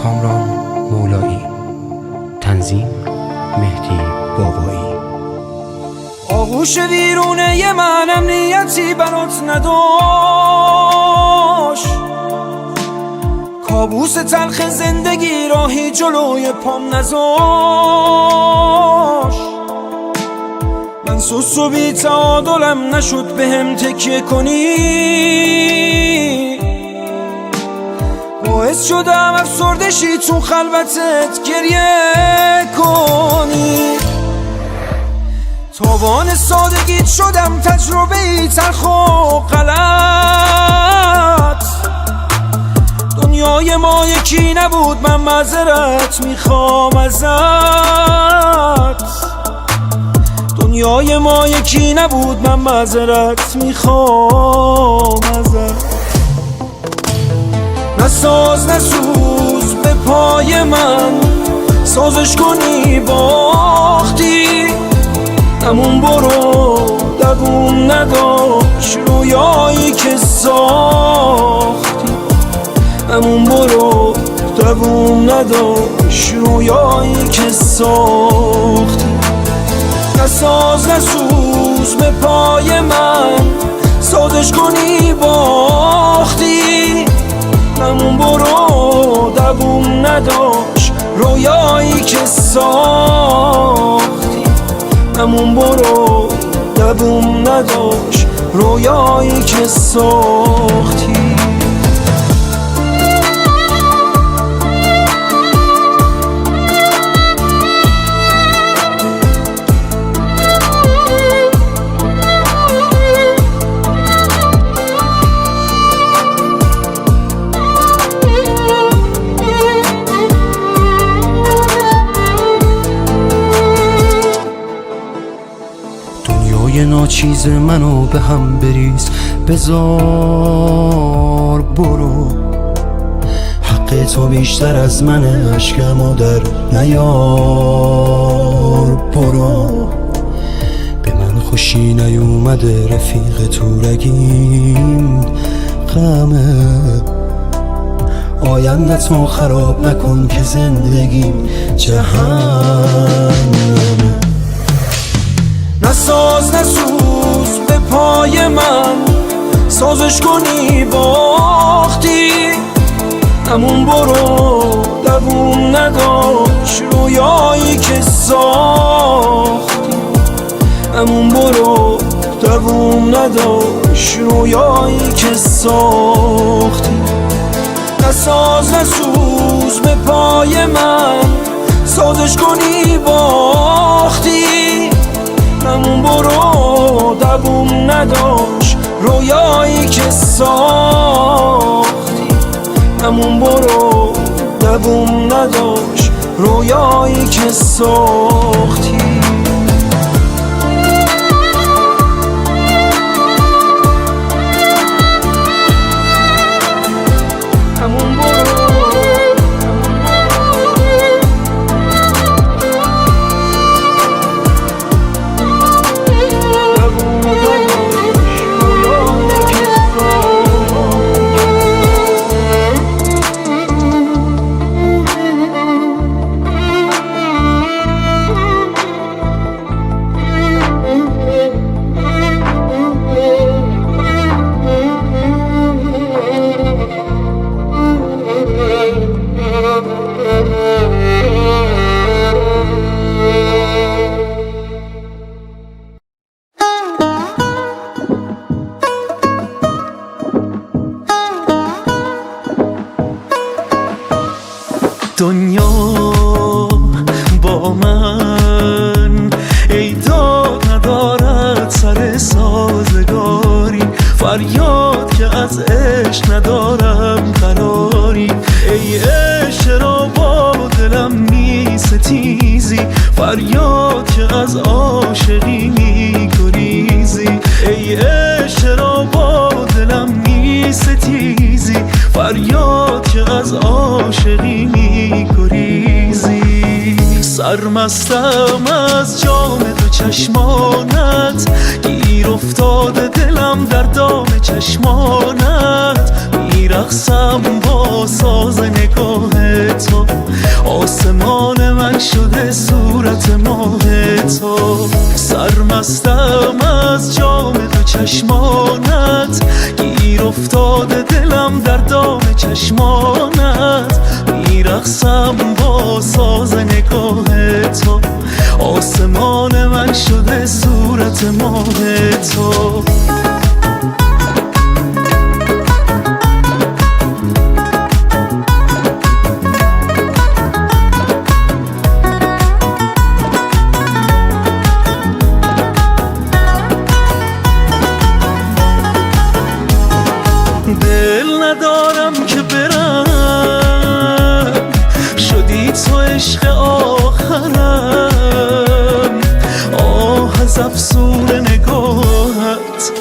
کامران مولایی. تنظیم مهدی بابایی. آغوش ویرونه من امنیتی برات نداشت، کابوس تلخ زندگی راهی جلوی پام نذاشت. من سوس و بی تعادلم نشد بهم تکیه کنی، باعث شدم افسردشی تو خلوتت گریه کنی. تاوان سادگیت شدم تجربه ای تلخ و غلط. دنیای ما یکی نبود، من معذرت میخوام ازت. دنیای ما یکی نبود، من معذرت میخوام ازت. نساز نسوز به پای من، سازش کنی باختی. همون برو دووم نداشت رویایی که ساختی. همون برو دووم نداشت رویایی که ساختی. نساز نسوز به پای من، سازش کنی باختی. همون برو دووم نداشت رویایی که ساختی. همون برو دووم نداشت رویایی که ساختی. یه ناچیز منو به هم بریز، بذار برو. حق تو بیشتر از منه، عشقمو در نیار برو. به من خوشی نیومده رفیق تو رگیم غمه. آینده‌تو خراب نکن که زندگیم جهنمه. نساز نسوز به پای من، سازش کنی باختی. همون برو دووم نداشت رویایی که ساختی. همون برو دووم نداشت رویایی که ساختی. نساز نسوز به پای من، سازش کنی باختی. همون برو دووم نداشت رویایی که ساختی. همون برو دووم نداشت رویایی که ساختی. دنیا با من ای داد ندارد سر سازگاری. فریاد که از عشق ندارم قراری. ای عشق را با دلم می ستیزی، فریاد که از عاشقی می گریزی. ای عشق را با دلم می ستیزی، فریاد که از عاشقی می گریزی. سرمستم از جام دو چشمانت، گیر افتاده دلم در دام چشمانت. میرقصم با ساز نگاه تو، آسمان من شده صورت ماه تو. سرمستم از جام دو چشمانت، گیر افتاده دلم در دام چشمانت. میرقصم با ساز نگاه تو، آسمان من شده صورت ماه تو. دل ندارم که برم، شدی تو عشق آخرم. آه از افسون نگاهت،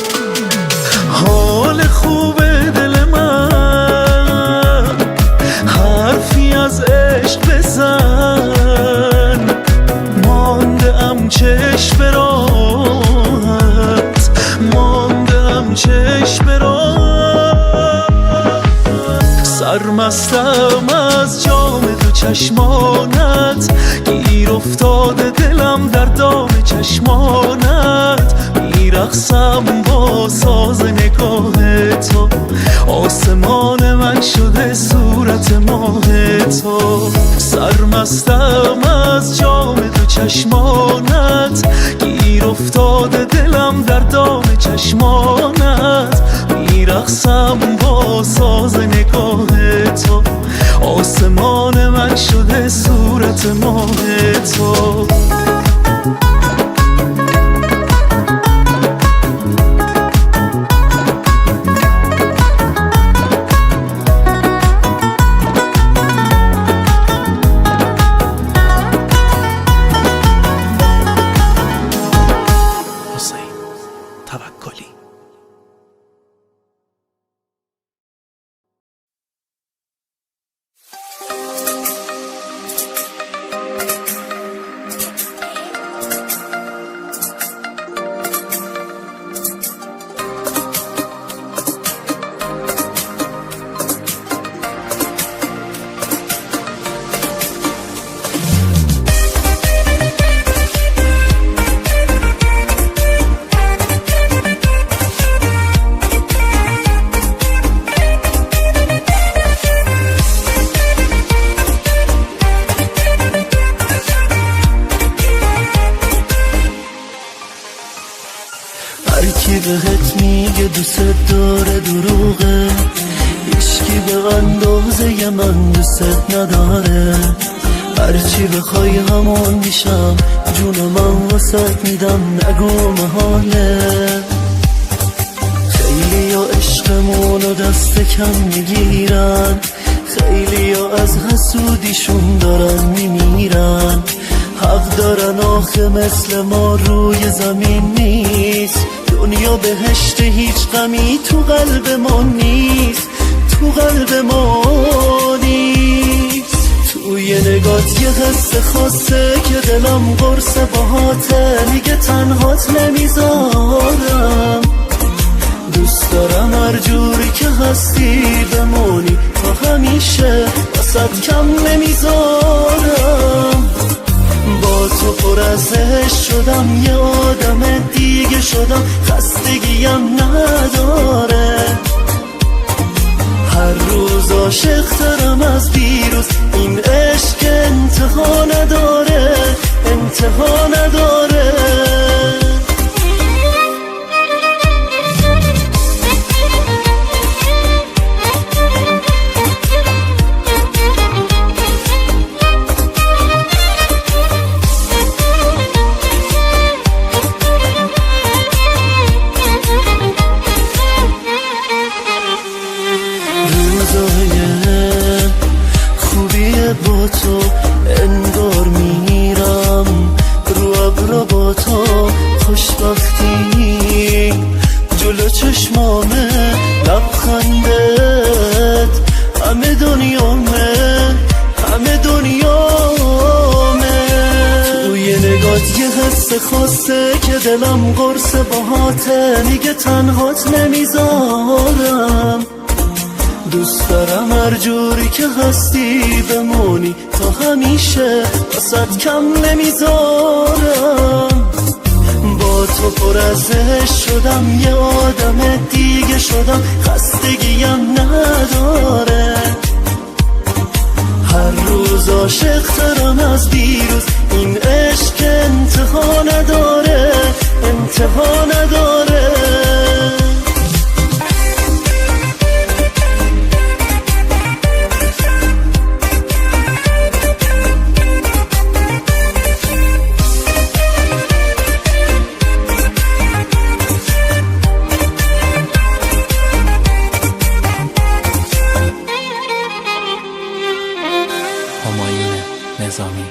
حال خوب دل من. حرفی از عشق بزن، مانده ام چشم به راهت، مانده ام چشم به راهت. سرمستم از جام دو چشمانت، گیر افتاده دلم در دام چشمانت. میرقصم با ساز نگاه تو، آسمان من شده صورت ماه تو. سرمستم از جام دو چشمانت، گیر افتاده دلم در دام چشمانت. میرقصم با ساز نگاه تو، آسمان من شده صورت ماه تو. حسین توکلی. هرکی بهت میگه دوست داره دروغه، هیچکی به اندازه من دوست نداره. هرچی بخوای همون میشم، جون من واسه میدم نگو محاله. خیلی ها عشقمونو دست کم میگیرن، خیلی ها از حسودیشون دارن میمیرن. حق دارن آخه مثل ما روی زمین نیست. دنیا بهشت هیچ غمی تو قلب ما نیست، تو قلب ما نیست. توی نگات یه حس خاصه که دلم قرص باهاته، میگه تنهات نمیذارم. دوست دارم هر جوری که هستی بمونی تا همیشه، واسه کم نمیذارم. با تو پر از عشق شدم، یه آدم دیگه شدم، خستگیم نداره. هر روز عاشق ترم از دیروز، این عشق انتها نداره، انتها نداره. با تو انگار میرم رو ابرا، با تو خوشبختی جلو چشمامه. لبخندت همه دنیامه، همه دنیامه. توی نگات یه حس خاصه که دلم قرص باهاته، میگه تنهات نمیذارم. دوست دارم هر جوری که هستی بمونی تا همیشه، واسه کم نمیذارم. با تو پر از عشق شدم، یه آدم دیگه شدم، خستگیم نداره. هر روز عاشق ترم از دیروز، این عشق انتها نداره، انتها نداره. همایون نظامی،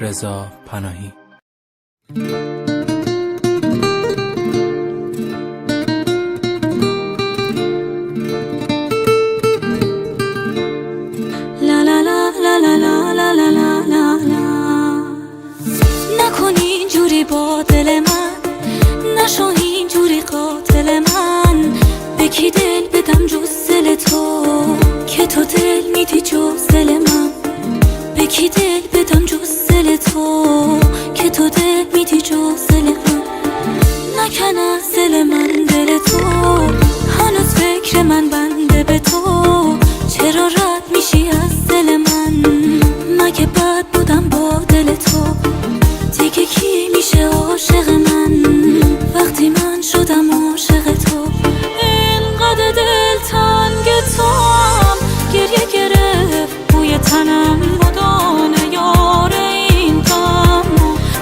رضا پناهی. لا لا لا لا لا لا لا لا لا لا لا. نکن اینجوری با دل من، نشو اینجوری قاتل من. به کی دل بدم جز دل تو، که تو دل میدی جز دل من. به کی دل بدم جز دل تو، که تو دل میدی جز دل من. نکن از دل من دل تو، هنوز فکر من بنده به تو. چرا رد میشی از دل من، مگه بد بودم با دل تو. دیگه کی میشه عاشق من، وقتی من شدم عاشق تو. اینقدر دل تنگ توام، گریه گرفت بوی تنم مدانه یار این غم.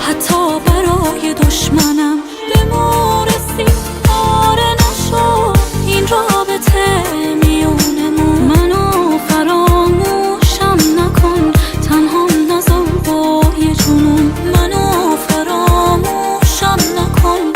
حتی برای دشمنم به مورسی آره نشد این رابطه میونمون. منو فراموشم نکن، تنها نذار با یه جنون. منو فراموشم نکن.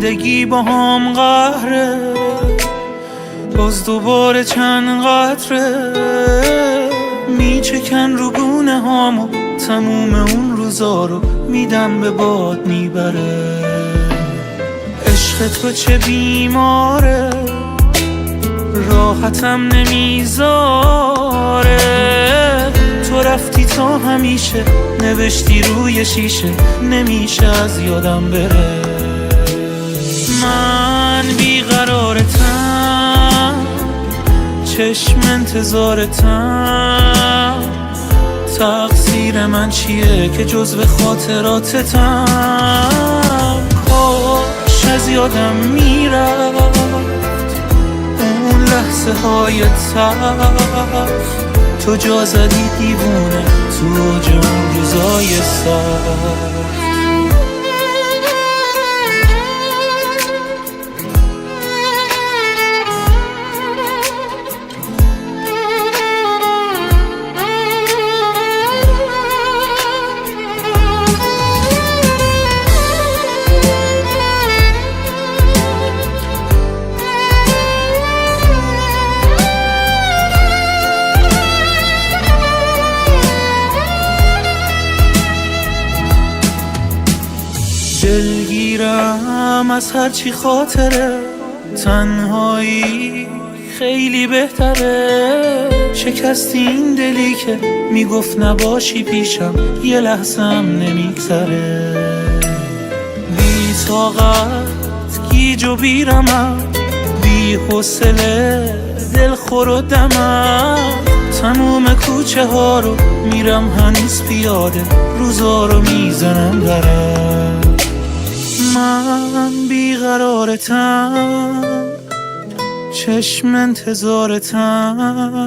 زندگی با هم قهره، باز دوباره چند قطره میچکن رو گونه هامو، تموم اون روزا رو میدم به باد میبره. عشق تو چه بیماره، راحتم نمیذاره. تو رفتی تا همیشه، نوشتی روی شیشه، نمیشه از یادم بره. من بیقرارتم، چشم انتظارتم. تقصیر من چیه که جزو خاطراتتم؟ کاش از یادم میرفت اون لحظه های تلخ. تو جا زدی دیوونه تو اوج اون روزای سخت. دلگیرم از هرچی خاطره، تنهایی خیلی بهتره. شکستی این دلی که میگفت نباشی پیشم، یه لحظم نمیگذره. بی طاقت گیج و بیرمم، بی حوصله دلخور و دمم. تموم کوچه ها رو میرم هنوز پیاده، روزا رو میزنم برم. من بیقرارتم، چشم انتظارتم.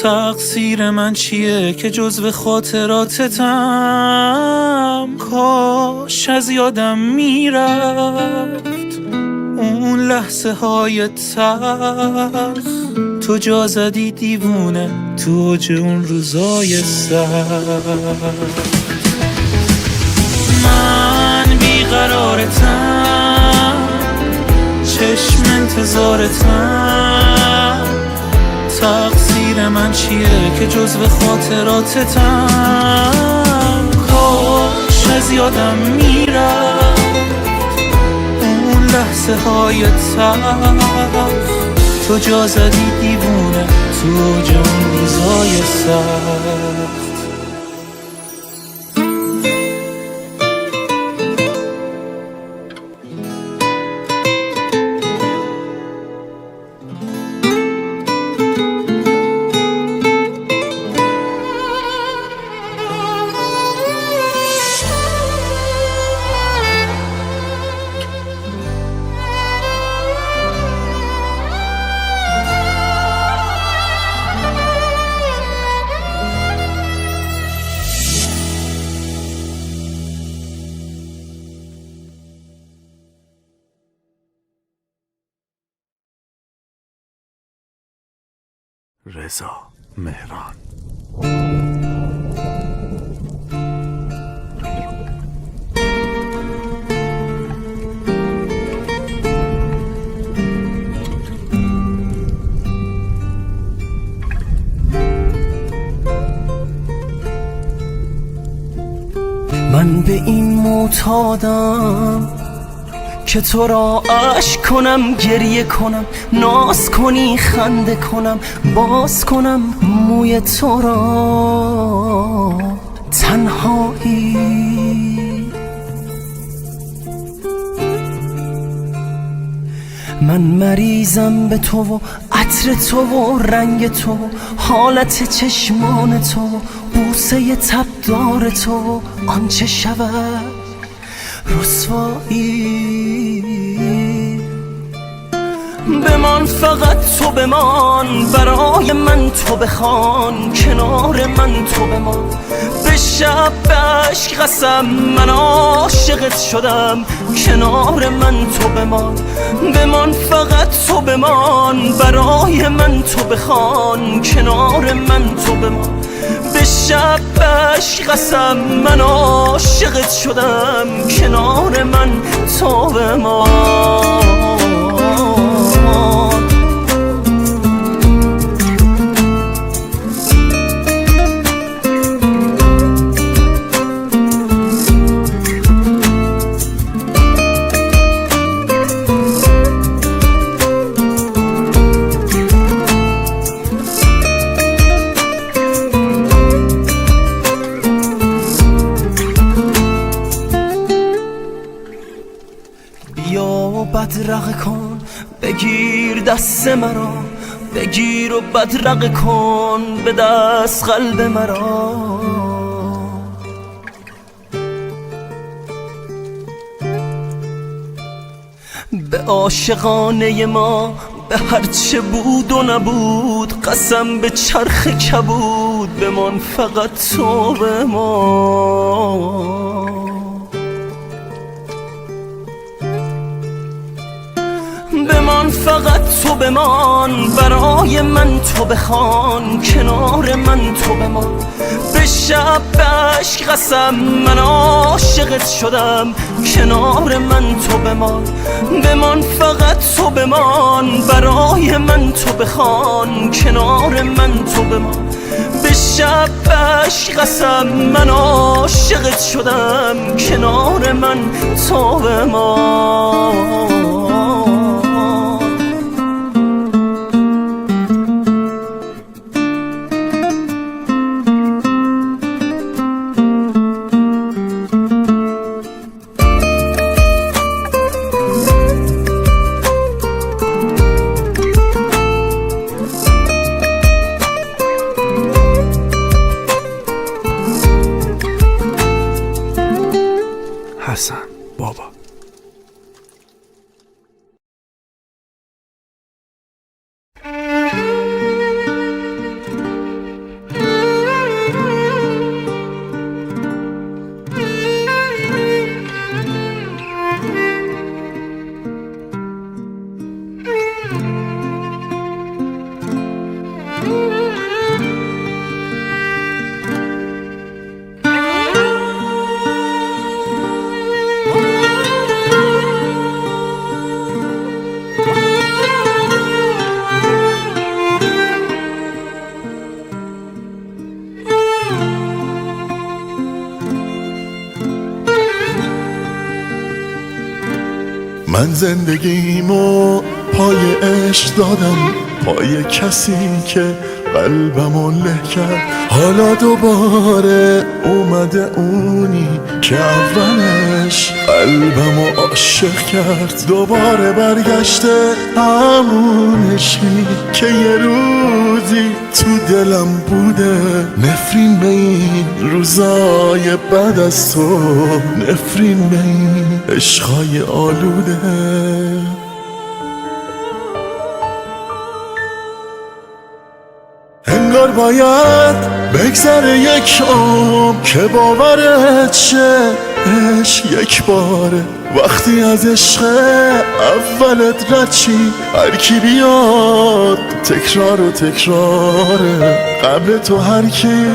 تقصیر من چیه که جزو خاطراتتم؟ کاش از یادم میرفت اون لحظه های تلخ. تو جا زدی دیوونه تو اوج اون روزای سخت. بیقرارتم، چشم انتظارتم. تقصیر من چیه که جزو خاطراتتم؟ کاش از یادم میرفت اون لحظه های تلخ. تو جا زدی دیوونه تو اوج اون روزای سخت. رضا مهران. من به این معتادم که تو را عشق کنم، گریه کنم، ناز کنی خنده کنم، باز کنم موی تو را. تنهایی من مریضم به تو و عطر تو و رنگ تو و حالت چشمان تو و بوسه تبدار تو و آنچه شود رسوایی. بمان فقط تو بمان، برای من تو بخوان، کنار من تو بمان. به شب به عشق قسم من عاشقت شدم، کنار من تو بمان. بمان فقط تو بمان، برای برای من تو بخوان، کنار من تو بمان. به شب عشق قسم من عاشقت شدم، کنار من تو بمان. بدرقه کن بگیر دست مرا، بگیر و بدرقه کن به دست قلب مرا. به عاشقانه ما به هرچه بود و نبود، قسم به چرخ کبود بمان فقط تو بمان. بمان فقط تو بمان، برای من تو بخوان، کنار من تو بمان. به شب عشق قسم من عاشقت شدم، کنار من تو بمان. بمان فقط تو بمان، برای من تو بخوان، کنار من تو بمان. به شب عشق قسم من عاشقت شدم، کنار من تو بمان. حسن بابا. من زندگیمو پای عشق دادم، پای کسی که قلبمو له کرد. حالا دوباره اومده اونی که اولش قلبمو عاشق کرد. دوباره برگشته همون عشقی که یه روزی تو دلم بوده. نفرین به این روزای بعد از تو، نفرین به این عشقای آلوده. انگار باید بگذره یک عمر که باورت شه عشق یک باره. وقتی از عشق اولت رد چی، هر کی بیاد تکرار و تکراره. قبل تو هر کی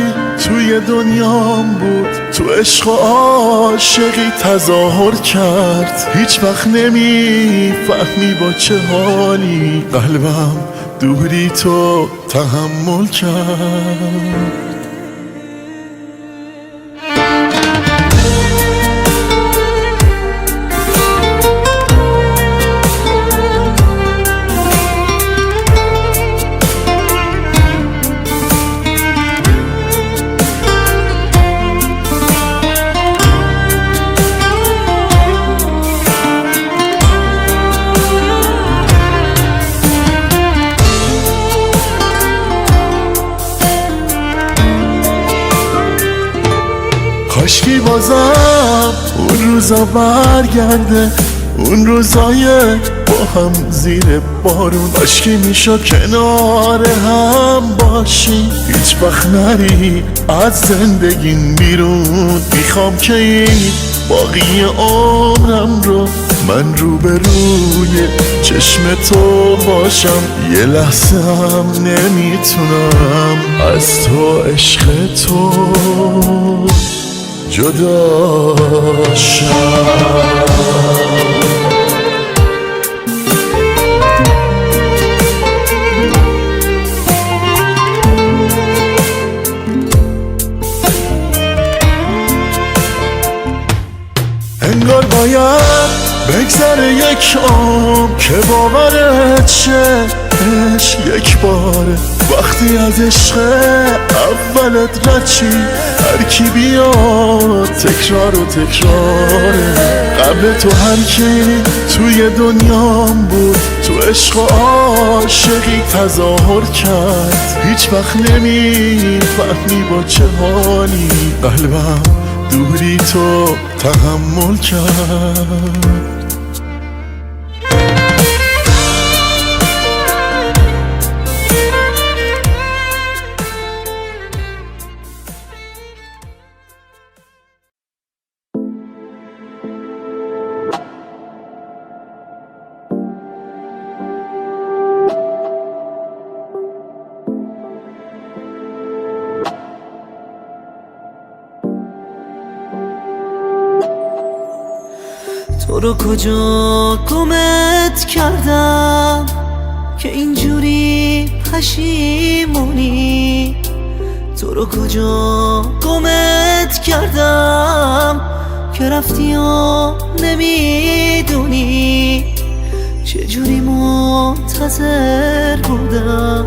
توی دنیام بود، تو عشق و عاشقی تظاهر کرد. هیچ وقت نمیفهمی با چه حالی قلبم دوری تو تحمل کرد. کاشکی بازم اون روزا برگرده، اون روزای با هم زیر بارون. کاشکی میشد کنار هم باشی، هیچ وقت نری از زندگیم بیرون. میخوام که این باقی عمرم رو من روبروی چشم تو باشم، یه لحظه هم نمیتونم از تو عشق تو جدا شم. انگار باید بگذره یک عمر که باورت شه عشق یک باره، وقتی از عشق اولت رد چی هر کی بیاد تکرار و تکراره. قبل تو هر کی توی دنیام بود تو عشق و عاشقی تظاهر کرد، هیچ وقت نمیفهمی با چه حالی قلبم دوری تو تحمل کرد. تو رو کجا گمت کردم که اینجوری پشیمونی؟ تو رو کجا گمت کردم که رفتی و نمیدونی؟ چجوری منتظر بودم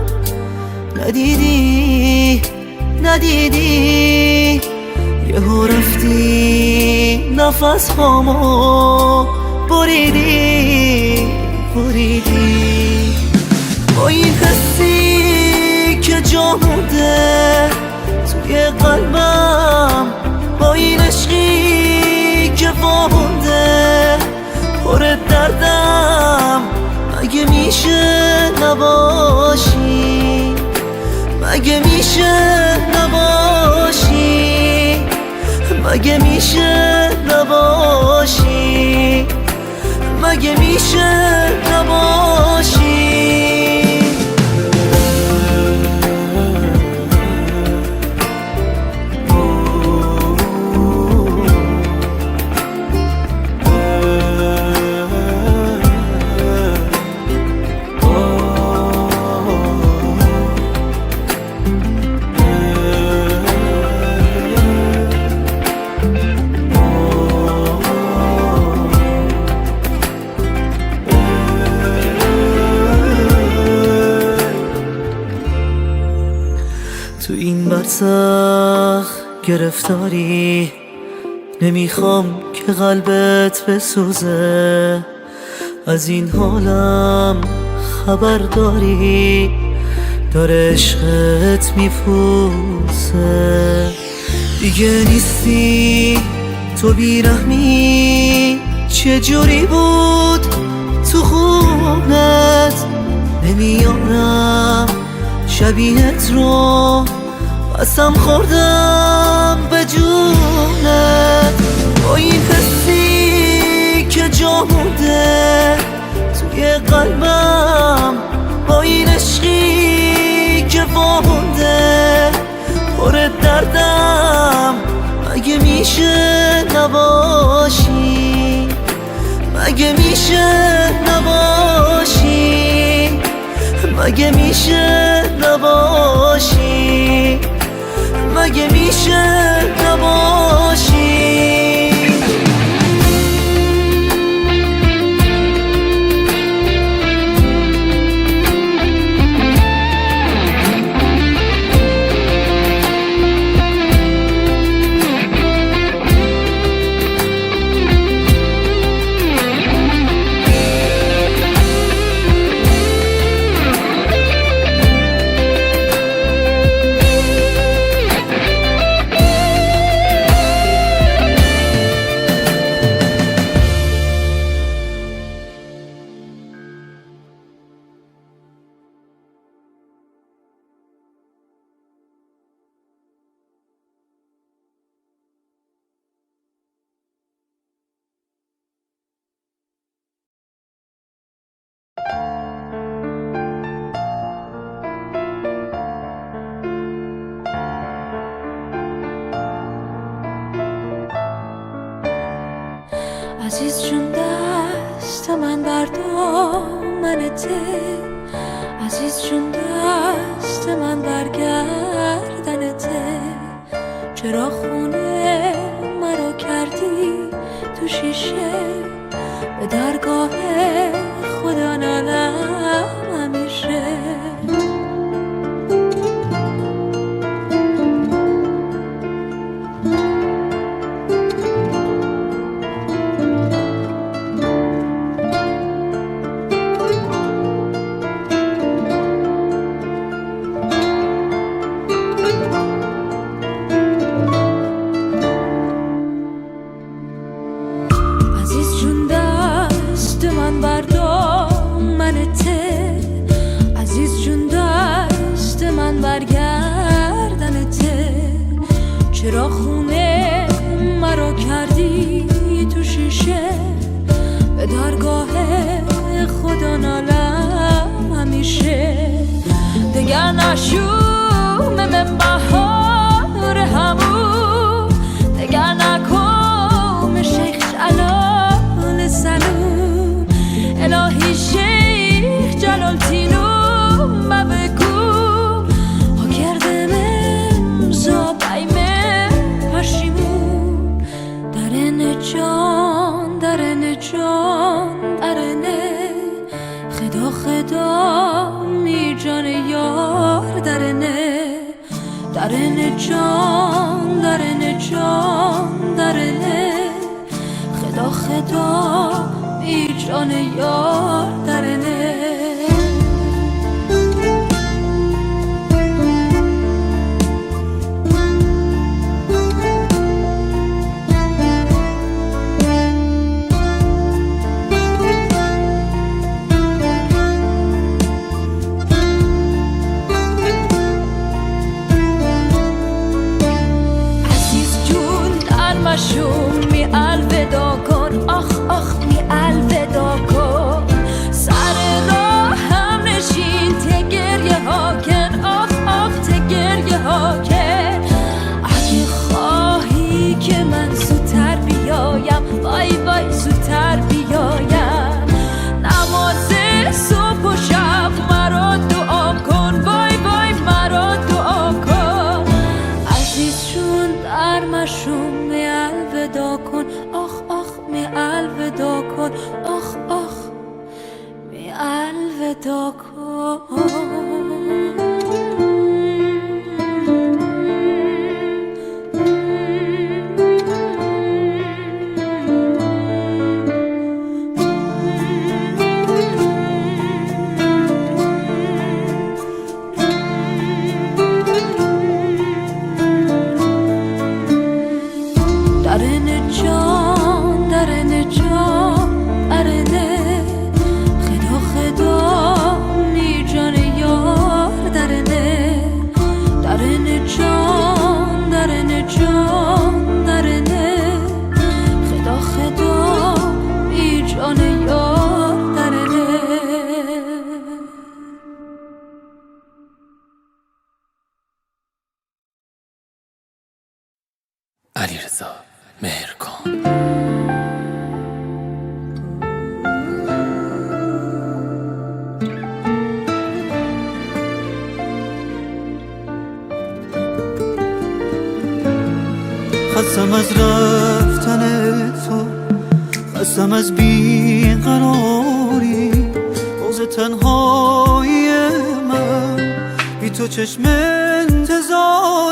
ندیدی یهو رفتی نفس هامو بریدی با این حسی که جا مونده توی قلبم، با این عشقی که وامونده پر دردم. مگه میشه نباشی؟ مگه میشه نباشی؟ مگه میشه نباشی؟ مگه میشه نباشی؟ تو این برزخ گرفتاری، نمیخوام که قلبت بسوزه. از این حالم خبر داری، داره عشقت میپوسه. دیگه نیستی تو بیرحمی، چجوری بود تو خونت؟ نمیارم شبیهت رو، قسم خوردم به جونت. با این حسی که جا مونده توی قلبم، با این عشقی که وامونده پر دردم. مگه میشه نباشی؟ مگه میشه نباشی؟ مگه میشه نباشی؟ مگه میشه نباشی؟ دامنته عزیز جون دست من برگردنته چرا خونه مرا کردی تو شیشه به درگاه خدا نالم همیشه چرا خونه مرا کردی تو شیشه به درگاه خدا نالم همیشه دگر نشوم من بهار همون دگر نکن شیخ جلال سلوم الهی شیخ جلال تینو مبکو ها کردم امزا بایمه پشیمون درن جان درن جان درنه خدا خدا می جان یار درنه درن جان درن جان درنه خدا خدا بی جان یار درنه می الودا کن آخ آخ می الودا کن سر راه هم نشین تگریه ها کن آخ آخ تگریه ها کن اگه خواهی که من زودتر بیایم وای وای زودتر بیایم نماز صبح و شب مرا دعا کن وای وای مرا دعا کن عزیز جون در مشوم الودا کن آخ آخ می الودا کن آخ آخ می الودا کن درن جان درن جان درنه خدا خدا می جان یار درنه درن جان درن جان درنه خدا خدا می جان یار درنه علیرضا مهرکان خستم از رفتن تو خستم از بیقراری روز تنهایی من بی تو چشم انتظاری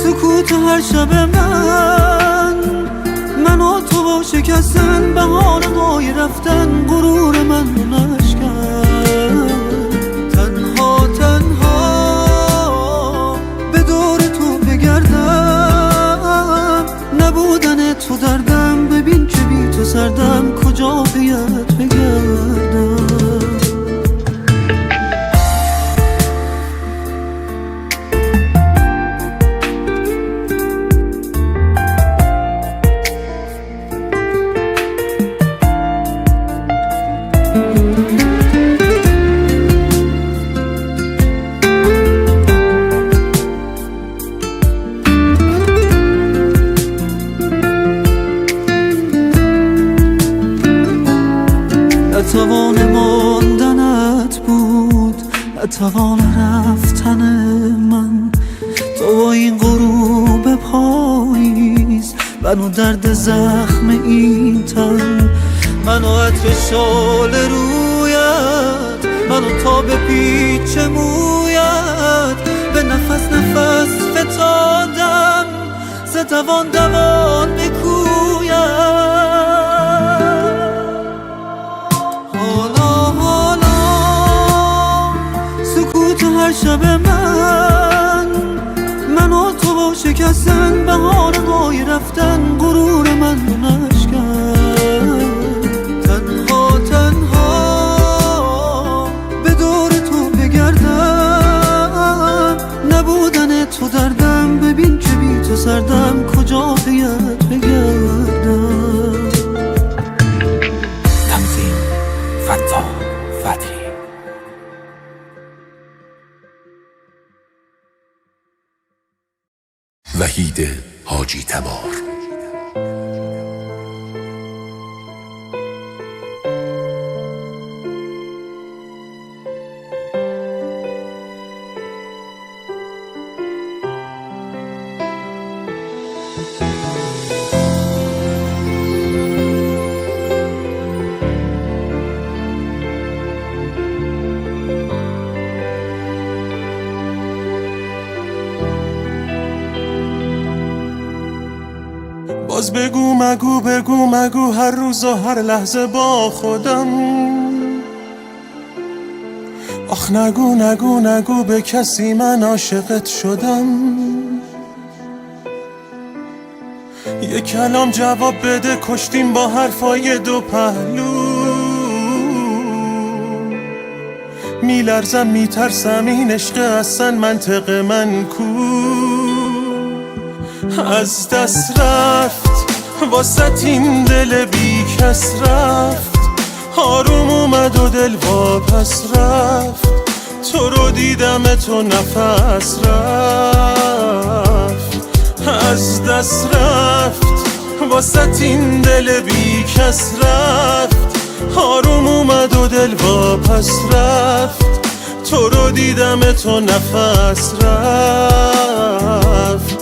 سکوت هر شب من و تو با شکستن بهانه های رفتن غرور من رو نشکن تنها تنها به دور تو بگردم نبودن تو دردم ببین که بی تو سردم کجا بیت بگردم توان ماندنت بود نتوان رفتن من. تو با این غروب پاییز منو درد زخم این تن، منو عطر شال رویت، منو تا به پیچ مویت، به نفس نفس فتادم ز دوان دوان بکویت. حالا سکوت هر شب من و تو با شکستن بهانه های رفتن غرور من رو نشکن. تنها به دور تو بگردم، نبودن تو دردم، ببین که بی تو سردم، کجا بیت بگردم. تنظیم فتا فتحی. وحید حاجی تبار. باز بگو مگو هر روز و هر لحظه با خودم. آخ نگو به کسی من عاشقت شدم. یه کلام جواب بده، کشتیم با حرفای دو پهلو. میلرزم میترسم این عشق اصلا منطق من کو. از دست رفت واسط این دل بی کس رفت، آروم اومد و دل واپس رفت. تو رو دیدم تو نفس رفت. از دست رفت واسط این دل بی کس رفت، آروم اومد و دل واپس رفت. تو رو دیدم تو نفس رفت.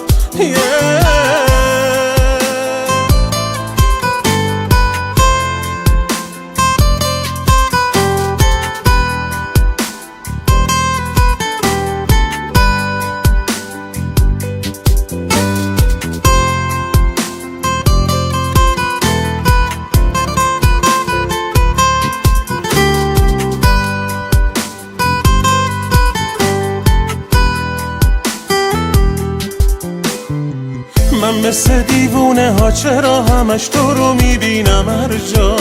من مثل دیوونه ها چرا همش تو رو میبینم هر جا.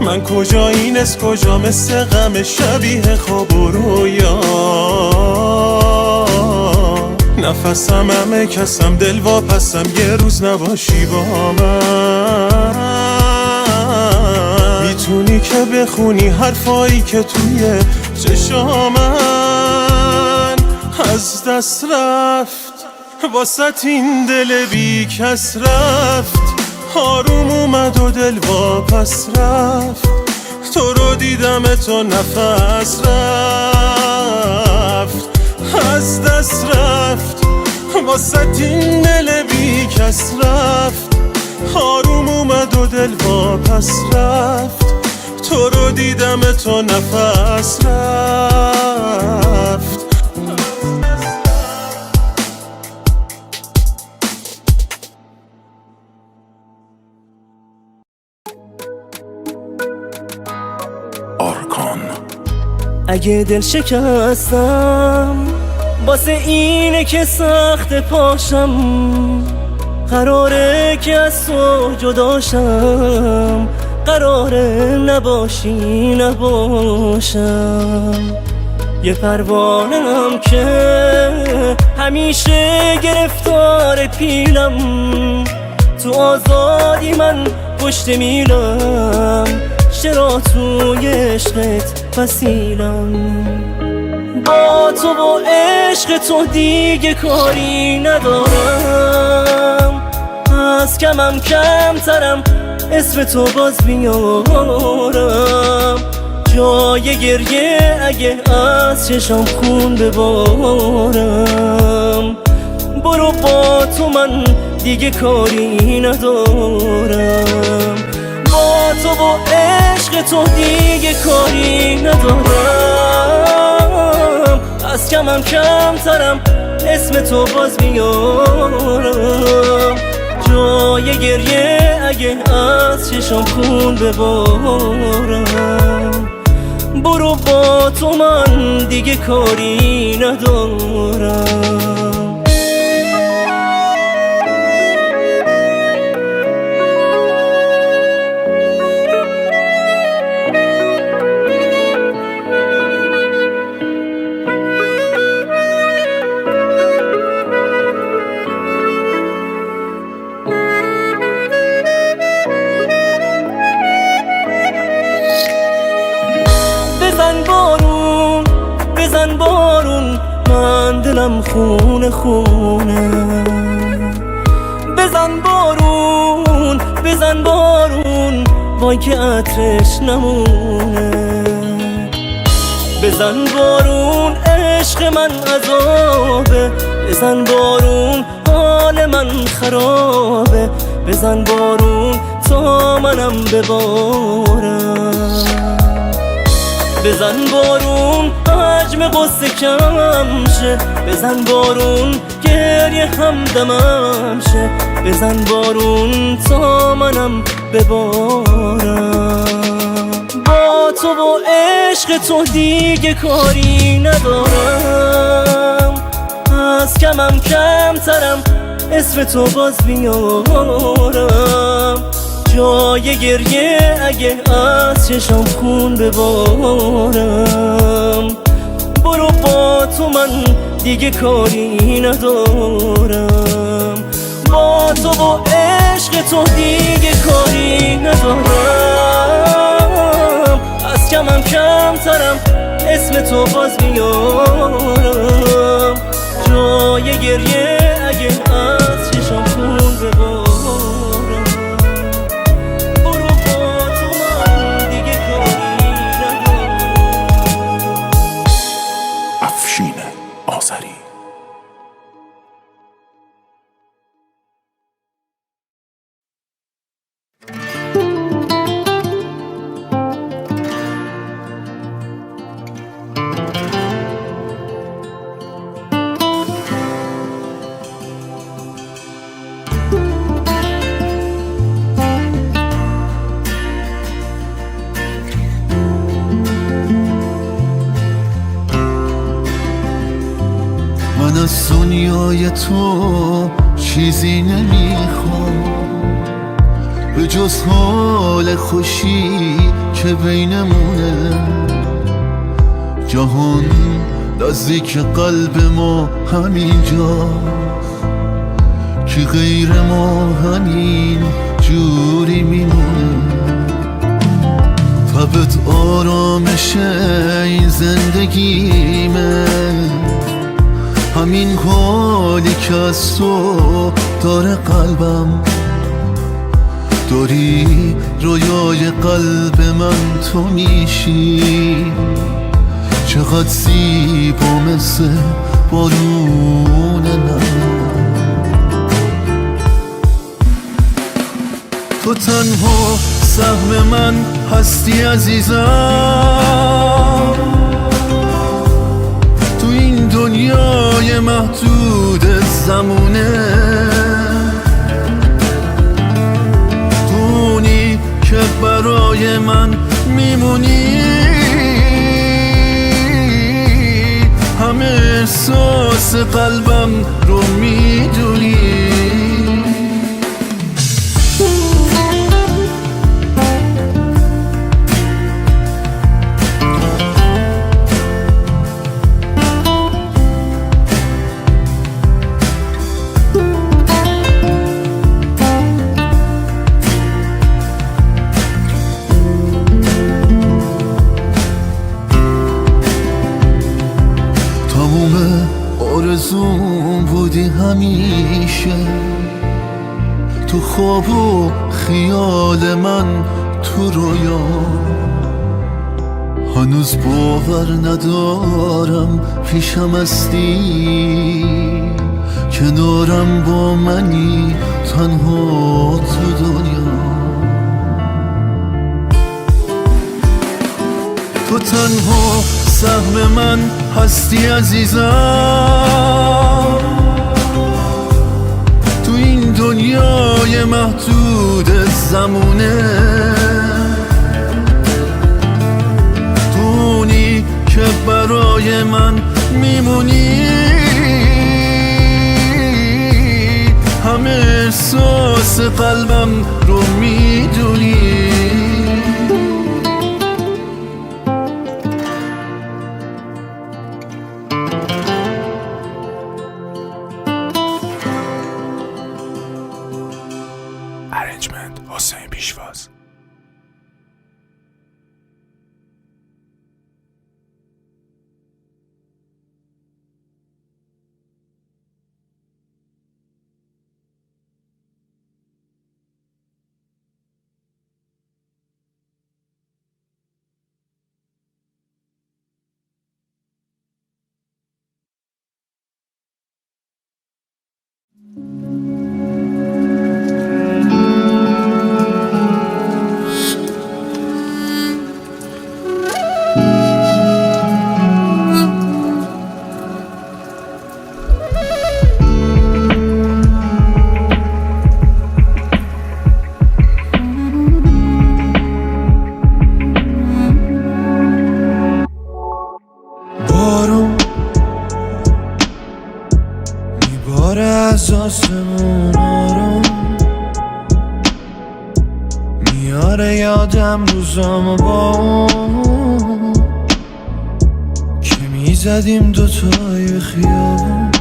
من کجا اینست کجا، مثل غم شبیه خواب و رویا. نفسم همه کسم دل واپسم، یه روز نباشی با من. میتونی که بخونی حرفایی که توی چشامن. از دست رفت واسط این دل بی کس رفت، آروم اومد و دل واپس رفت. تو رو دیدم تو نفس رفت. از دست رفت واسط این دل بی کس رفت، آروم اومد و دل واپس رفت. تو رو دیدم تو نفس رفت. آرکان. اگه دل شکستم واسه اینه که سخت پاشم، قراره که از تو جداشم، قراره نباشم. یه پروانم که همیشه گرفتار پیلم، تو آزادی من پشت میلم، چرا توی عشقت فسیلم. با تو و عشق تو دیگه کاری ندارم، از کمم کمترم اسم تو باز بیارم جای گریه اگه از چشم خون ببارم برو با تو من دیگه کاری ندارم با تو و عشق تو دیگه کاری ندارم از کمم کمترم اسم تو باز بیارم جای گریه اگه از چشم خون ببارم برو با تو من دیگه کاری ندارم بزن بارون من دلم خونه خونه بزن بارون وای که عطرش نمونه بزن بارون عشق من عذابه بزن بارون حال من خرابه بزن بارون تا منم ببارم بزن بارون حجم قصه کم شه بزن بارون گریه همدمم شه بزن بارون تا منم ببارم با تو و عشق تو دیگه کاری ندارم از کمم کمترم اسم تو باز بیارم جای گریه اگه از چشم خون ببارم برو با تو من دیگه کاری ندارم با تو و عشق تو دیگه کاری ندارم از کمم کمترم اسم تو باز بیارم جای گریه اگه از چشم خون ببارم آذری. من از دنیای تو چیزی نمیخوام به جز حال خوشی که بینمونه جهان نزدیک قلب ما همینجاست که غیر ما همین جوری میمونه فقط آرامش این زندگیمه همین حالی که از تو داره قلبم داری رویای قلب من تو میشی چقدر زیبا مثل بارون نم تو تنها سهم من هستی عزیزم تو این دنیای محدود زمونه دونی که برای من میمونی همه احساس قلبم رو میدونی آرزوم بودی همیشه خواب و خیال من تو رویا، هنوز باور ندارم پیشم هستی، کنارم با منی تنها تو دنیا. تو تنها سهم من هستی عزیزم، تو این دنیای محدود زمونه، تونی که برای من میمونی، همه احساس قلبم رو میدونی. ارنجمنت حسین پیشواز. میباره از آسمون آروم، میاره یادم روزامو با اون که میزدیم دوتای خیابون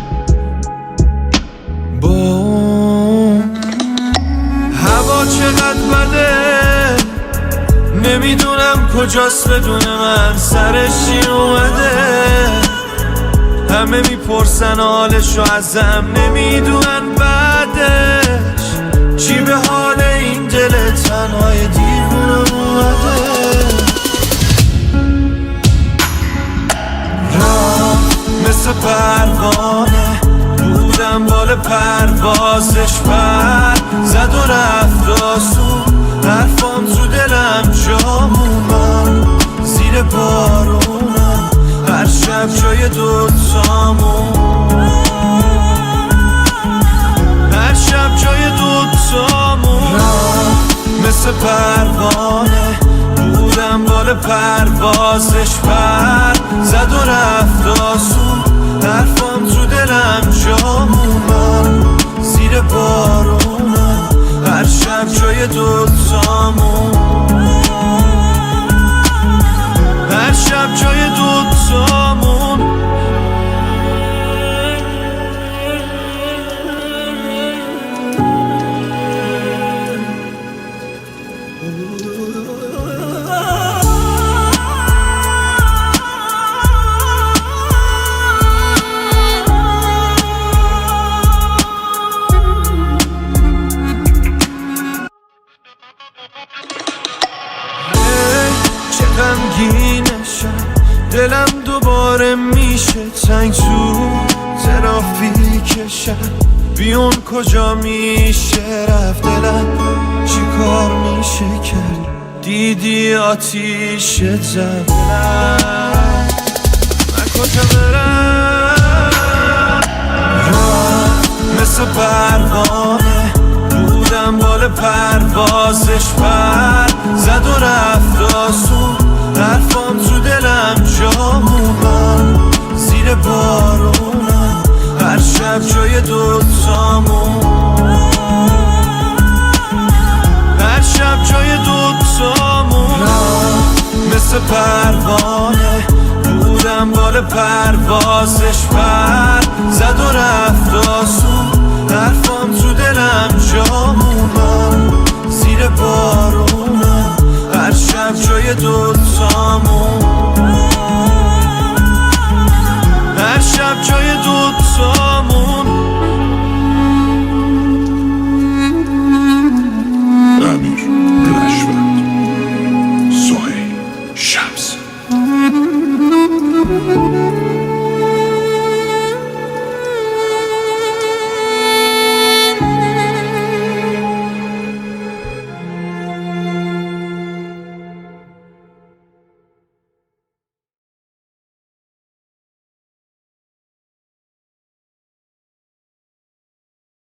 با اون. هوا چقدر بده نمیدونم کجاست بدون من، سرش چی اومده، همه میپرسن حالشو ازم، نمیدونن بعدش چی به حال این دل تنهای دیوونم اومده. راه مثل پروانه بودم بال پروازش، پر زد و رفت آسون، حرفام تو دلم جا مومن، زیر بارونم هر شب جای دوتامون، هر شب جای دوتامون. راه مثل پروانه بودم بال پروازش، پر زد و رفت آسون، حرفام تو دلم جا مومن، زیر بارونم هر شب جای دوتامون، هر شب جای دوتامون. دلم دوباره میشه تنگ تو ترافیک شهر، بیون کجا میشه رفت، دلم چی کار میشه کرد، دیدی آتیش زد، من کجا برم. راه مثل پروانه بودم بال پروازش، پر زد و رفت آسون، حرفام تو دلم جا مومن، زیر بارونم هر شب جای دوتامون، هر شب جای دوتامون. راه مثل پروانه بودم بال پروازش، پر زد و رفت آسون، حرفام تو دلم جا